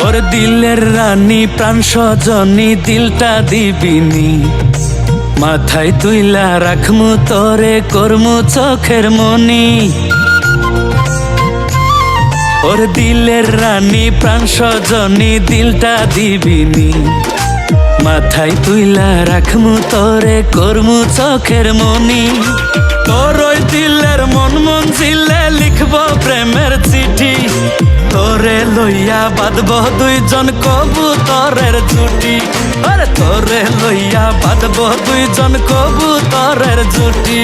ওর দিলের রানী প্রাণ সজনী দিলটা দিবিনি, মাথায় তুইলা রাখমু তোরে করমু চোখের মনি। ওর দিলের রানী প্রাণ সজনী দিলটা দিবিনি, মাথায় তুইলা রাখমু তোরে করমু চোখের মনি। তোর ওই দিলের মন মঞ্জিলে লিখব প্রেমের চিঠি, তোরে লইয়া বাঁধব দুইজন কবুতরের জুটি। আরে তোরে লইয়া বাঁধব দুইজন কবুতরের জুটি।